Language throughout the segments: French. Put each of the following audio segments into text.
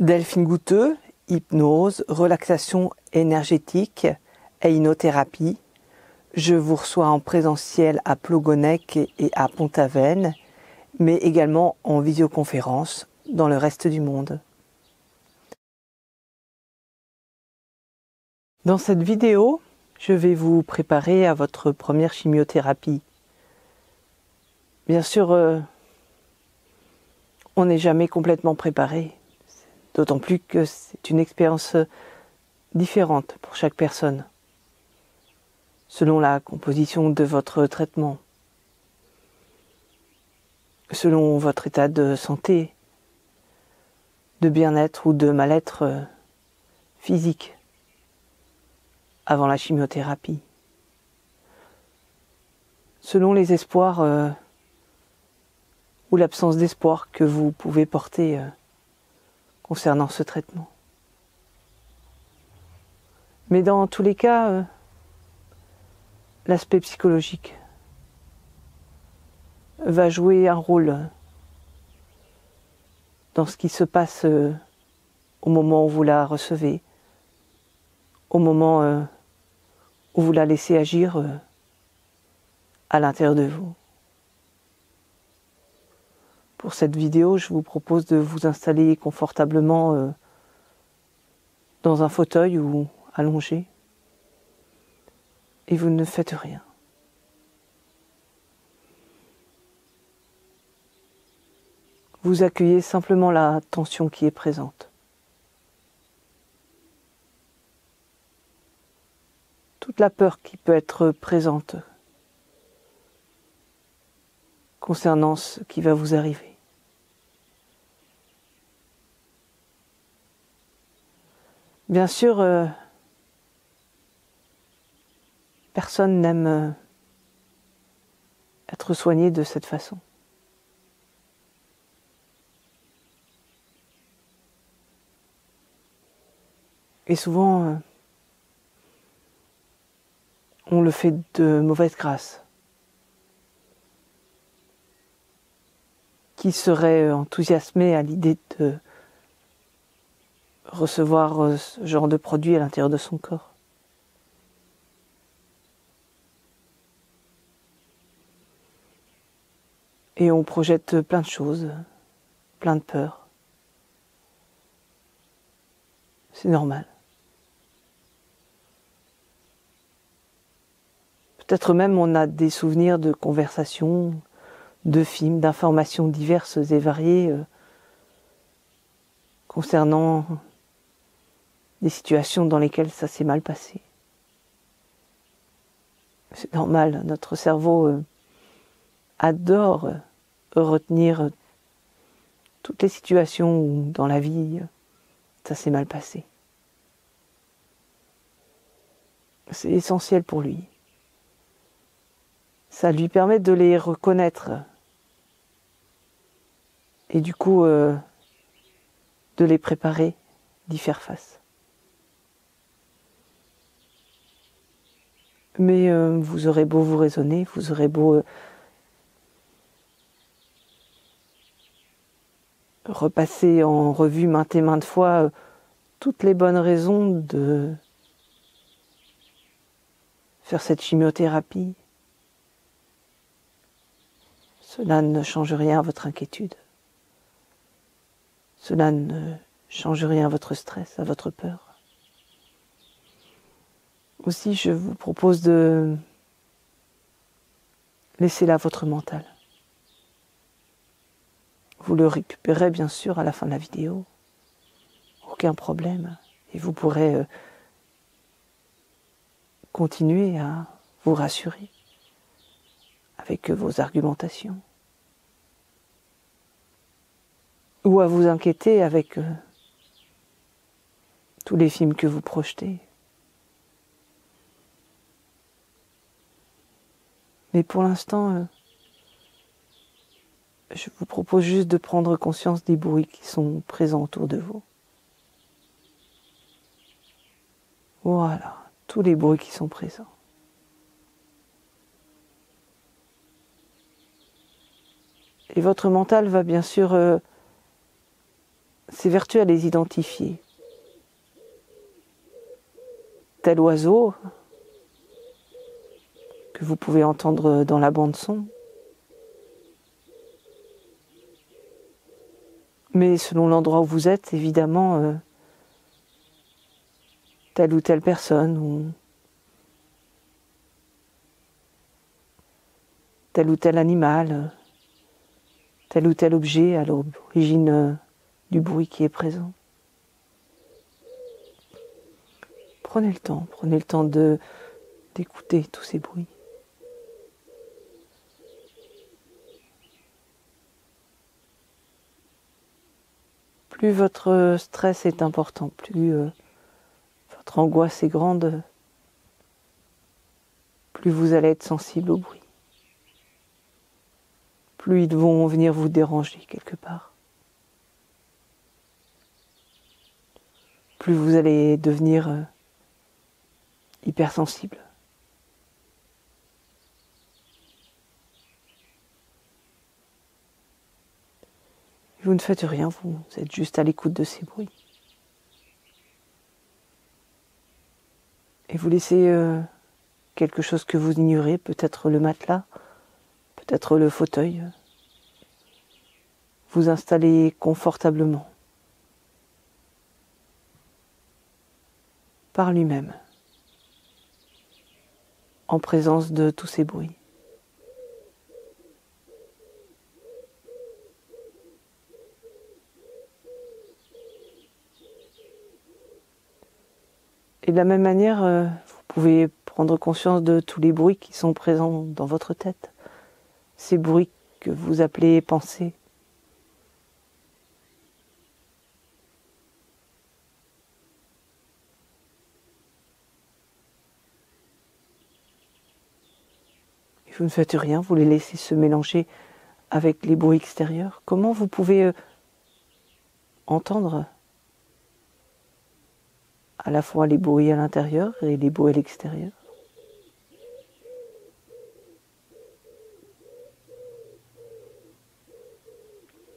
Delphine Gouteux, hypnose, relaxation énergétique et inothérapie. Je vous reçois en présentiel à Plogonec et à Pont-Aven, mais également en visioconférence dans le reste du monde. Dans cette vidéo, je vais vous préparer à votre première chimiothérapie. Bien sûr, on n'est jamais complètement préparé, d'autant plus que c'est une expérience différente pour chaque personne, selon la composition de votre traitement, selon votre état de santé, de bien-être ou de mal-être physique avant la chimiothérapie, selon les espoirs ou l'absence d'espoir que vous pouvez porter concernant ce traitement. Mais dans tous les cas, l'aspect psychologique va jouer un rôle dans ce qui se passe au moment où vous la recevez, au moment où vous la laissez agir à l'intérieur de vous. Pour cette vidéo, je vous propose de vous installer confortablement dans un fauteuil ou allongé, et vous ne faites rien. Vous accueillez simplement la tension qui est présente. Toute la peur qui peut être présente concernant ce qui va vous arriver. Bien sûr, personne n'aime être soigné de cette façon. Et souvent, on le fait de mauvaise grâce. Qui serait enthousiasmé à l'idée de recevoir ce genre de produit à l'intérieur de son corps? Et on projette plein de choses, plein de peurs. C'est normal. Peut-être même on a des souvenirs de conversations, de films, d'informations diverses et variées concernant des situations dans lesquelles ça s'est mal passé. C'est normal, notre cerveau adore retenir toutes les situations où dans la vie ça s'est mal passé. C'est essentiel pour lui. Ça lui permet de les reconnaître et du coup de les préparer, d'y faire face. Mais vous aurez beau vous raisonner, vous aurez beau repasser en revue maintes et maintes fois toutes les bonnes raisons de faire cette chimiothérapie. Cela ne change rien à votre inquiétude. Cela ne change rien à votre stress, à votre peur. Aussi, je vous propose de laisser là votre mental. Vous le récupérez bien sûr à la fin de la vidéo. Aucun problème. Et vous pourrez continuer à vous rassurer avec vos argumentations. Ou à vous inquiéter avec tous les films que vous projetez. Mais pour l'instant, je vous propose juste de prendre conscience des bruits qui sont présents autour de vous. Voilà, tous les bruits qui sont présents. Et votre mental va bien sûr s'évertue à les identifier. Tel oiseau que vous pouvez entendre dans la bande-son, mais selon l'endroit où vous êtes, évidemment, telle ou telle personne ou tel ou tel animal, tel ou tel objet à l'origine du bruit qui est présent. Prenez le temps d'écouter tous ces bruits. Plus votre stress est important, plus votre angoisse est grande, plus vous allez être sensible au bruit. Plus ils vont venir vous déranger quelque part. Plus vous allez devenir hypersensible. Vous ne faites rien, vous êtes juste à l'écoute de ces bruits. Et vous laissez quelque chose que vous ignorez, peut-être le matelas, peut-être le fauteuil, vous installer confortablement par lui-même, en présence de tous ces bruits. Et de la même manière, vous pouvez prendre conscience de tous les bruits qui sont présents dans votre tête. Ces bruits que vous appelez pensées. Et vous ne faites rien, vous les laissez se mélanger avec les bruits extérieurs. Comment vous pouvez entendre à la fois les bruits à l'intérieur et les bruits à l'extérieur?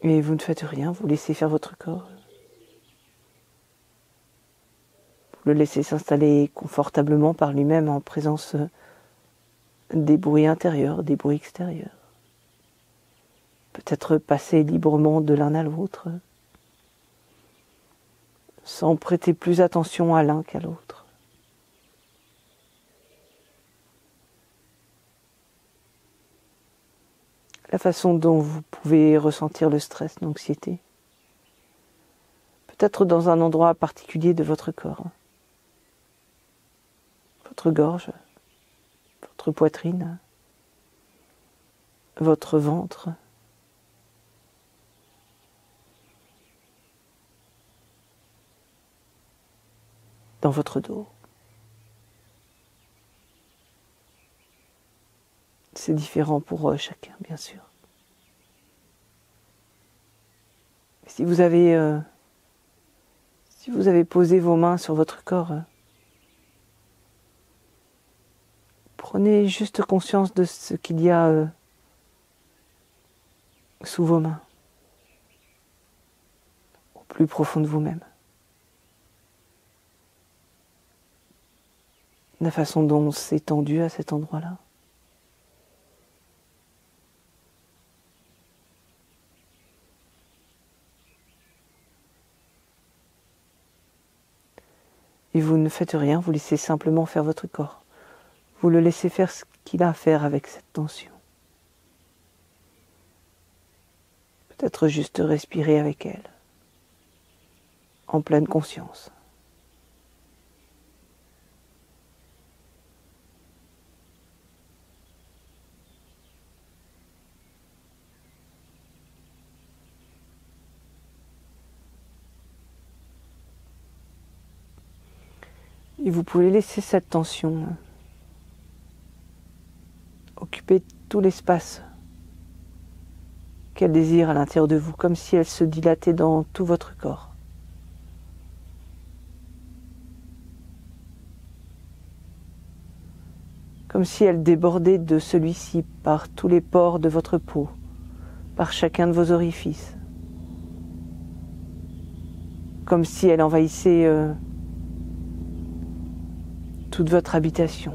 Et vous ne faites rien, vous laissez faire votre corps. Vous le laissez s'installer confortablement par lui-même en présence des bruits intérieurs, des bruits extérieurs. Peut-être passer librement de l'un à l'autre, sans prêter plus attention à l'un qu'à l'autre. La façon dont vous pouvez ressentir le stress, l'anxiété. Peut-être dans un endroit particulier de votre corps. Votre gorge, votre poitrine, votre ventre. Dans votre dos. C'est différent pour chacun, bien sûr. Si vous avez posé vos mains sur votre corps, prenez juste conscience de ce qu'il y a sous vos mains, au plus profond de vous-même. La façon dont c'est tendu à cet endroit-là. Et vous ne faites rien, vous laissez simplement faire votre corps. Vous le laissez faire ce qu'il a à faire avec cette tension. Peut-être juste respirer avec elle, en pleine conscience. Et vous pouvez laisser cette tension occuper tout l'espace qu'elle désire à l'intérieur de vous, comme si elle se dilatait dans tout votre corps. Comme si elle débordait de celui-ci par tous les pores de votre peau, par chacun de vos orifices. comme si elle envahissait toute votre habitation,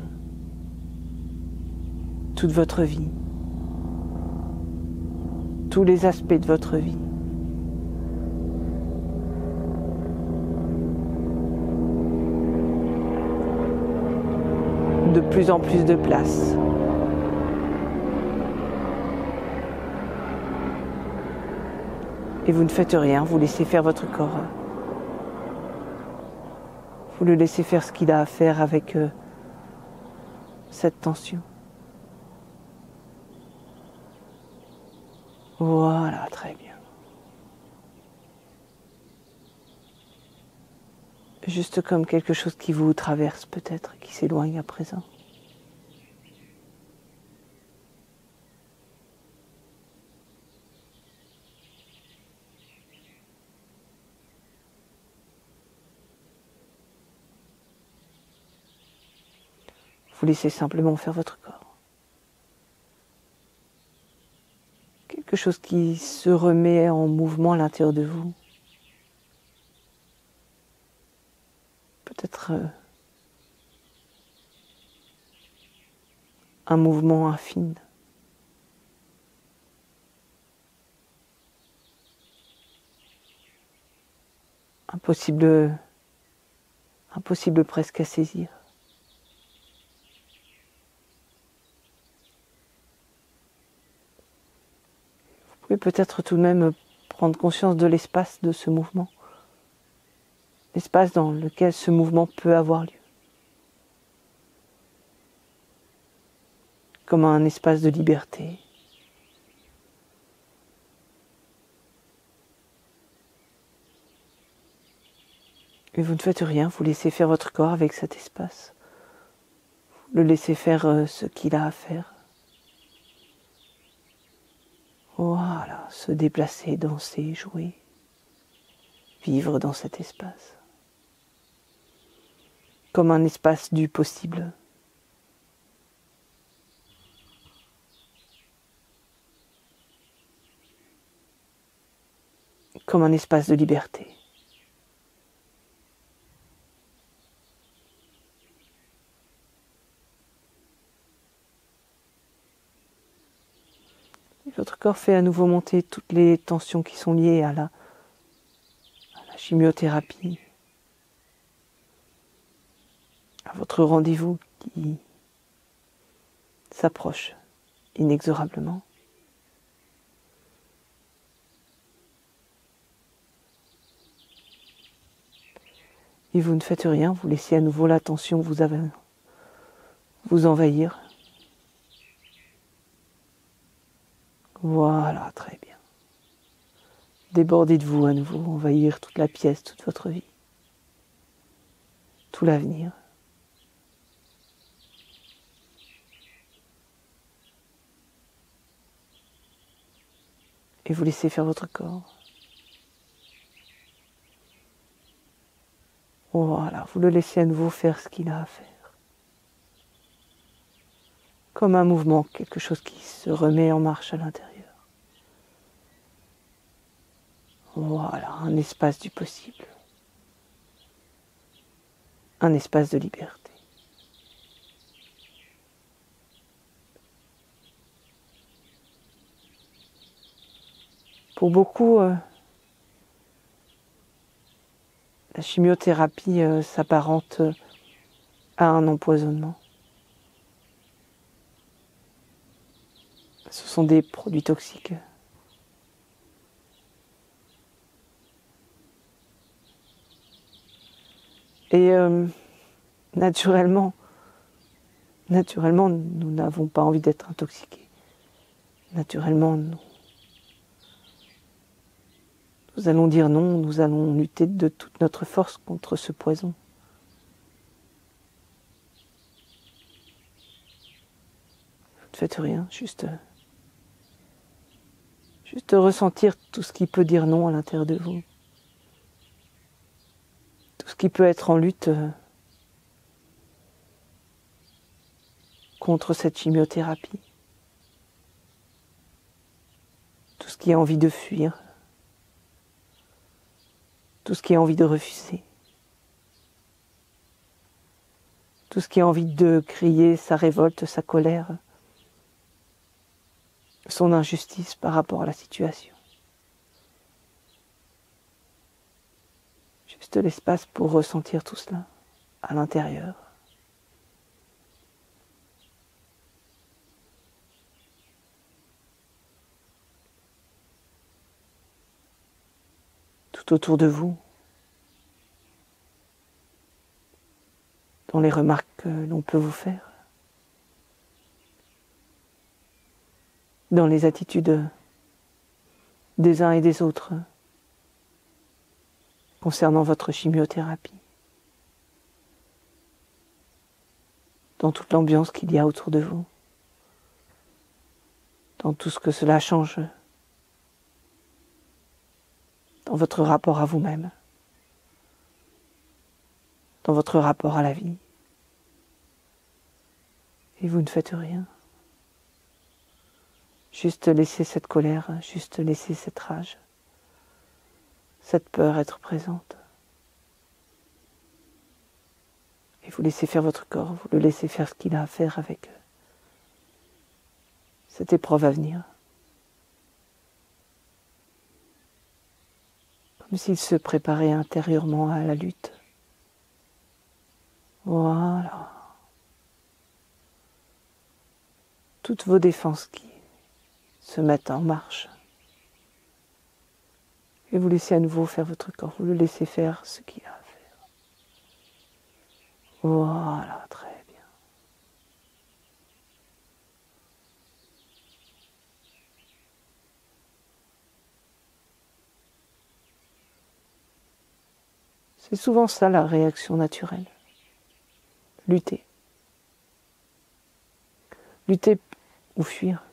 toute votre vie, tous les aspects de votre vie. De plus en plus de place. Et vous ne faites rien, vous laissez faire votre corps. Vous le laissez faire ce qu'il a à faire avec cette tension. Voilà, très bien. Juste comme quelque chose qui vous traverse peut-être, qui s'éloigne à présent. Vous laissez simplement faire votre corps. Quelque chose qui se remet en mouvement à l'intérieur de vous. Peut-être un mouvement infini. Impossible presque à saisir. Vous pouvez peut-être tout de même prendre conscience de l'espace de ce mouvement. L'espace dans lequel ce mouvement peut avoir lieu. Comme un espace de liberté. Et vous ne faites rien, vous laissez faire votre corps avec cet espace. Vous le laissez faire ce qu'il a à faire. Voilà, se déplacer, danser, jouer, vivre dans cet espace. Comme un espace du possible. Comme un espace de liberté. Votre corps fait à nouveau monter toutes les tensions qui sont liées à la chimiothérapie, à votre rendez-vous qui s'approche inexorablement. Et vous ne faites rien, vous laissez à nouveau la tension vous envahir. Voilà, très bien. Débordez de vous à nouveau, envahir toute la pièce, toute votre vie, tout l'avenir. Et vous laissez faire votre corps. Voilà, vous le laissez à nouveau faire ce qu'il a à faire. Comme un mouvement, quelque chose qui se remet en marche à l'intérieur. Voilà, un espace du possible. Un espace de liberté. Pour beaucoup, la chimiothérapie s'apparente à un empoisonnement. Ce sont des produits toxiques. Et naturellement, nous n'avons pas envie d'être intoxiqués. Naturellement, nous allons dire non, nous allons lutter de toute notre force contre ce poison. Vous ne faites rien, juste ressentir tout ce qui peut dire non à l'intérieur de vous. Tout ce qui peut être en lutte contre cette chimiothérapie. Tout ce qui a envie de fuir. Tout tout ce qui a envie de refuser, tout ce qui a envie de crier sa révolte, sa colère, son injustice par rapport à la situation. Juste l'espace pour ressentir tout cela à l'intérieur. Tout autour de vous, dans les remarques que l'on peut vous faire, dans les attitudes des uns et des autres concernant votre chimiothérapie, dans toute l'ambiance qu'il y a autour de vous, dans tout ce que cela change dans votre rapport à vous-même, dans votre rapport à la vie. Et vous ne faites rien. Juste laisser cette colère, juste laisser cette rage, cette peur être présente. Et vous laissez faire votre corps, vous le laissez faire ce qu'il a à faire avec cette épreuve à venir. Comme s'il se préparait intérieurement à la lutte. Voilà. Toutes vos défenses qui se mettent en marche. Et vous laissez à nouveau faire votre corps, vous le laissez faire ce qu'il a à faire. Voilà, très bien. C'est souvent ça la réaction naturelle. Lutter. Lutter ou fuir.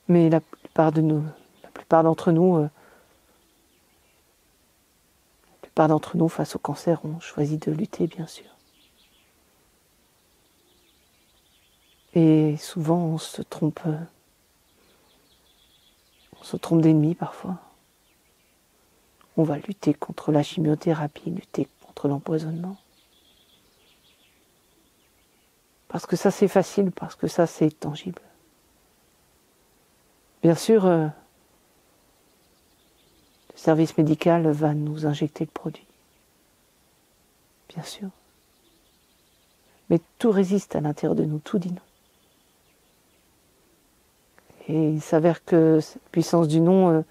Mais la plupart d'entre nous, face au cancer, ont choisi de lutter, bien sûr. Et souvent, on se trompe d'ennemi parfois. On va lutter contre la chimiothérapie, lutter contre l'empoisonnement. Parce que ça, c'est facile, parce que ça, c'est tangible. Bien sûr, le service médical va nous injecter le produit. Bien sûr. Mais tout résiste à l'intérieur de nous, tout dit non. Et il s'avère que cette puissance du non,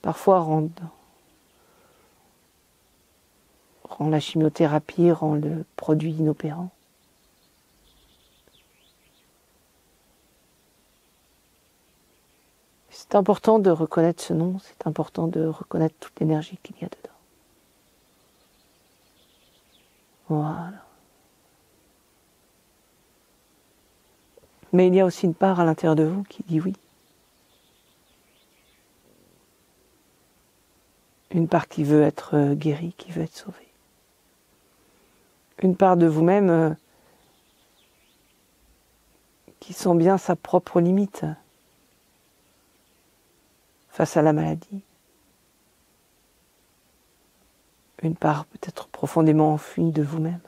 parfois rend la chimiothérapie, rend le produit inopérant. C'est important de reconnaître ce non, c'est important de reconnaître toute l'énergie qu'il y a dedans. Voilà. Mais il y a aussi une part à l'intérieur de vous qui dit oui. Une part qui veut être guérie, qui veut être sauvée. Une part de vous-même qui sent bien sa propre limite face à la maladie. Une part peut-être profondément enfuie de vous-même.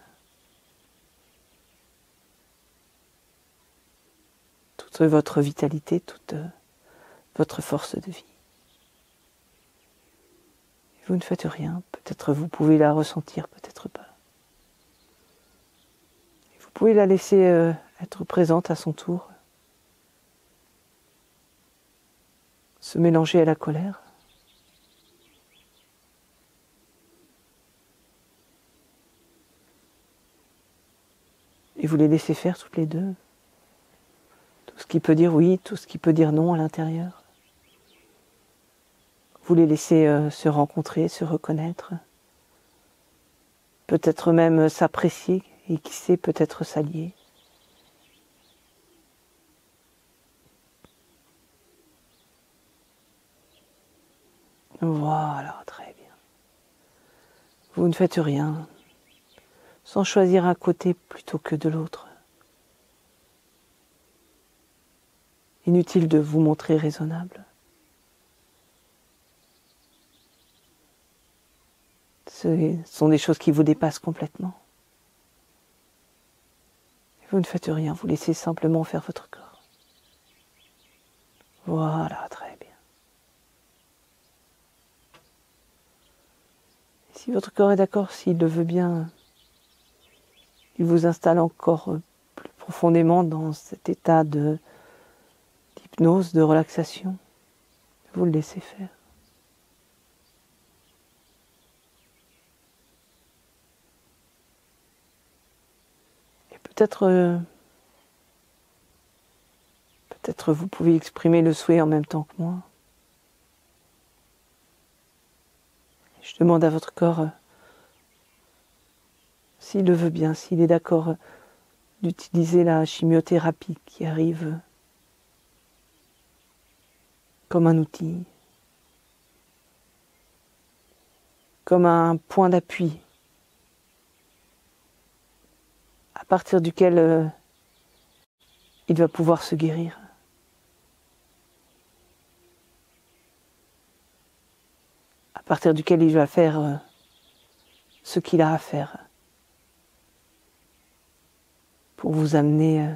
Toute votre vitalité, toute votre force de vie. Vous ne faites rien, peut-être vous pouvez la ressentir, peut-être pas. Vous pouvez la laisser être présente à son tour, se mélanger à la colère. Et vous les laissez faire toutes les deux. Tout ce qui peut dire oui, tout ce qui peut dire non à l'intérieur. Vous les laissez se rencontrer, se reconnaître. Peut-être même s'apprécier et qui sait peut-être s'allier. Voilà, très bien. Vous ne faites rien, sans choisir un côté plutôt que de l'autre. Inutile de vous montrer raisonnable. Ce sont des choses qui vous dépassent complètement. Vous ne faites rien, vous laissez simplement faire votre corps. Voilà, très bien. Et si votre corps est d'accord, s'il le veut bien, il vous installe encore plus profondément dans cet état d'hypnose, de relaxation. Vous le laissez faire. Et peut-être vous pouvez exprimer le souhait en même temps que moi. Je demande à votre corps s'il le veut bien, s'il est d'accord d'utiliser la chimiothérapie qui arrive comme un outil, comme un point d'appui à partir duquel il va pouvoir se guérir. À partir duquel il va faire ce qu'il a à faire pour vous amener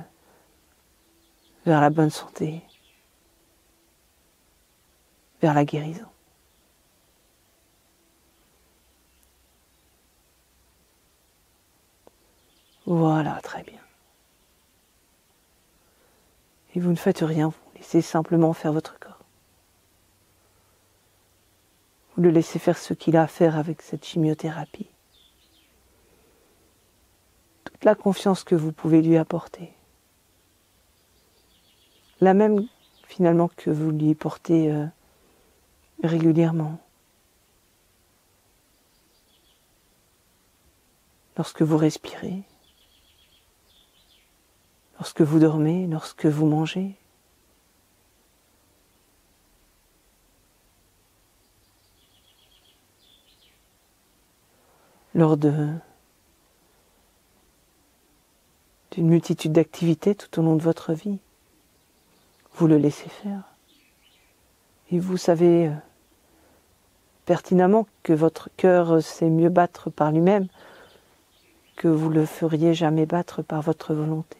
vers la bonne santé, vers la guérison. Voilà, très bien. Et vous ne faites rien, vous laissez simplement faire votre corps. Vous le laissez faire ce qu'il a à faire avec cette chimiothérapie. Toute la confiance que vous pouvez lui apporter. La même, finalement, que vous lui portez régulièrement. Lorsque vous respirez, lorsque vous dormez, lorsque vous mangez. Lors d'une multitude d'activités tout au long de votre vie. Vous le laissez faire. Et vous savez pertinemment que votre cœur sait mieux battre par lui-même que vous le feriez jamais battre par votre volonté.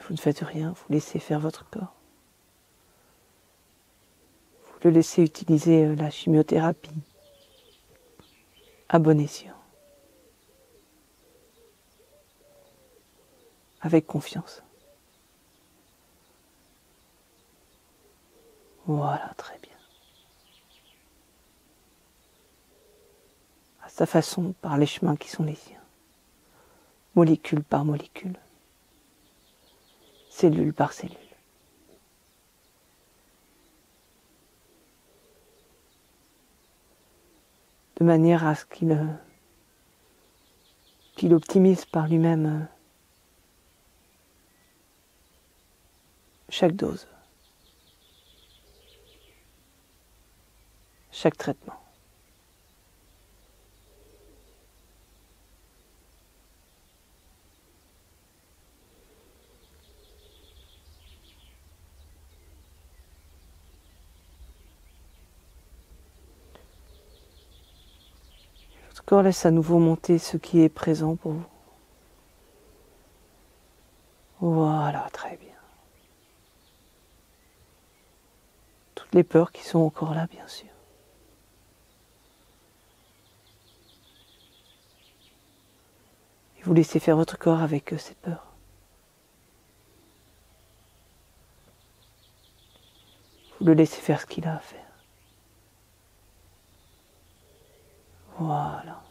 Vous ne faites rien, vous laissez faire votre corps. Vous le laissez utiliser la chimiothérapie à bon escient. Avec confiance. Voilà, très bien. À sa façon, par les chemins qui sont les siens. Molécule par molécule. Cellule par cellule. De manière à ce qu'il optimise par lui-même chaque dose, chaque traitement. Votre corps laisse à nouveau monter ce qui est présent pour vous. Voilà, très bien. Toutes les peurs qui sont encore là, bien sûr. Et vous laissez faire votre corps avec ces peurs. Vous le laissez faire ce qu'il a à faire. Voilà.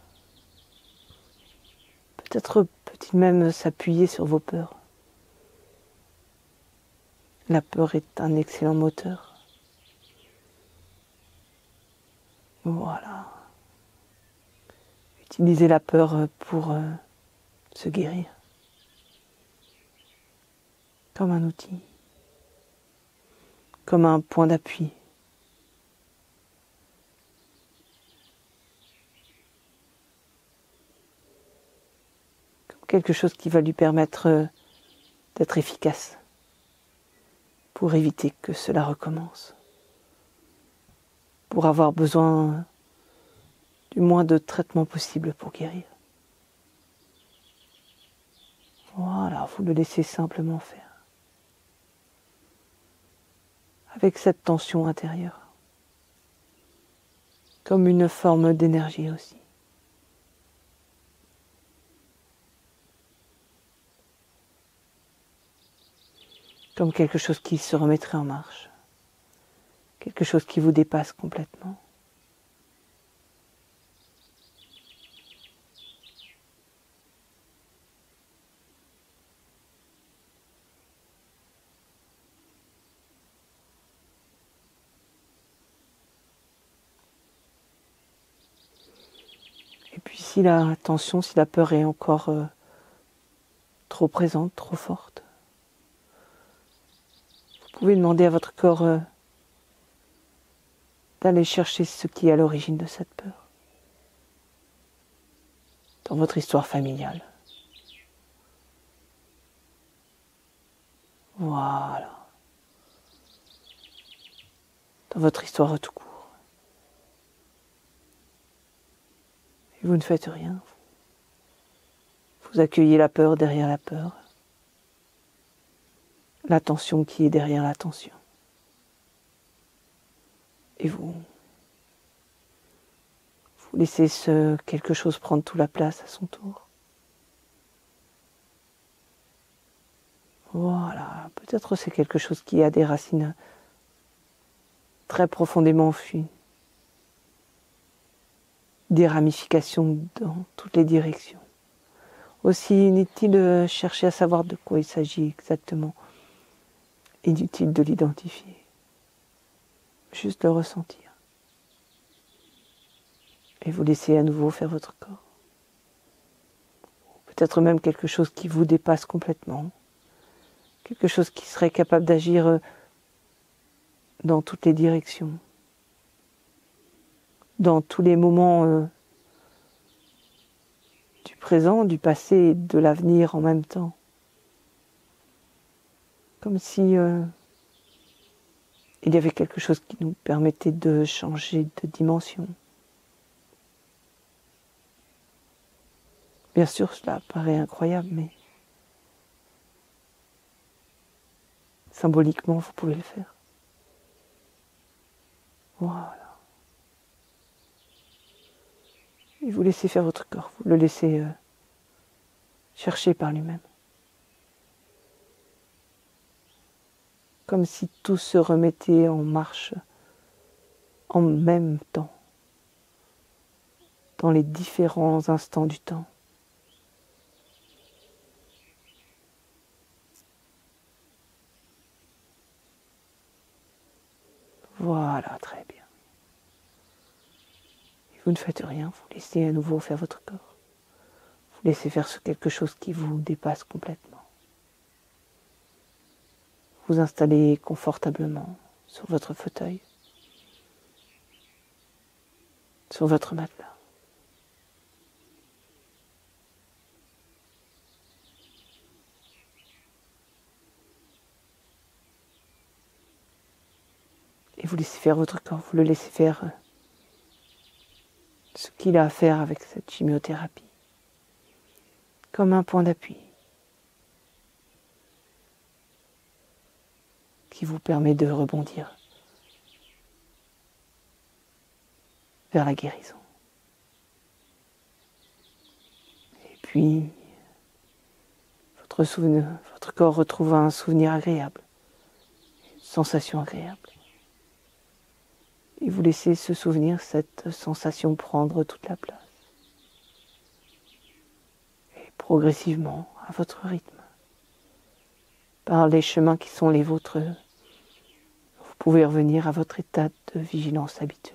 Peut-être peut-il même s'appuyer sur vos peurs. La peur est un excellent moteur. Voilà. Utilisez la peur pour se guérir. Comme un outil. Comme un point d'appui. Quelque chose qui va lui permettre d'être efficace pour éviter que cela recommence. pour avoir besoin du moins de traitement possible pour guérir. Voilà, vous le laissez simplement faire. Avec cette tension intérieure. Comme une forme d'énergie aussi. Comme quelque chose qui se remettrait en marche. Quelque chose qui vous dépasse complètement. Et puis si la tension, si la peur est encore trop présente, trop forte, vous pouvez demander à votre corps d'aller chercher ce qui est à l'origine de cette peur. Dans votre histoire familiale. Voilà. Dans votre histoire tout court. Et vous ne faites rien. Vous accueillez la peur derrière la peur. La tension qui est derrière la tension. Et vous laissez quelque chose prendre toute la place à son tour. Voilà, peut-être c'est quelque chose qui a des racines très profondément enfuies. Des ramifications dans toutes les directions. Aussi inutile de chercher à savoir de quoi il s'agit exactement. Inutile de l'identifier. Juste le ressentir. Et vous laissez à nouveau faire votre corps. Peut-être même quelque chose qui vous dépasse complètement. Quelque chose qui serait capable d'agir dans toutes les directions. Dans tous les moments du présent, du passé et de l'avenir en même temps. Comme si il y avait quelque chose qui nous permettait de changer de dimension. Bien sûr, cela paraît incroyable, mais symboliquement, vous pouvez le faire. Voilà. Et vous laissez faire votre corps, vous le laissez chercher par lui-même. Comme si tout se remettait en marche en même temps, dans les différents instants du temps. Voilà, très bien. Et vous ne faites rien, vous laissez à nouveau faire votre corps. Vous laissez faire quelque chose qui vous dépasse complètement. Vous installez confortablement sur votre fauteuil, sur votre matelas. Et vous laissez faire votre corps, vous le laissez faire ce qu'il a à faire avec cette chimiothérapie, comme un point d'appui qui vous permet de rebondir vers la guérison. Et puis, votre corps retrouve un souvenir agréable, une sensation agréable. Et vous laissez ce souvenir, cette sensation prendre toute la place. Et progressivement, à votre rythme, par les chemins qui sont les vôtres, vous pouvez revenir à votre état de vigilance habituel.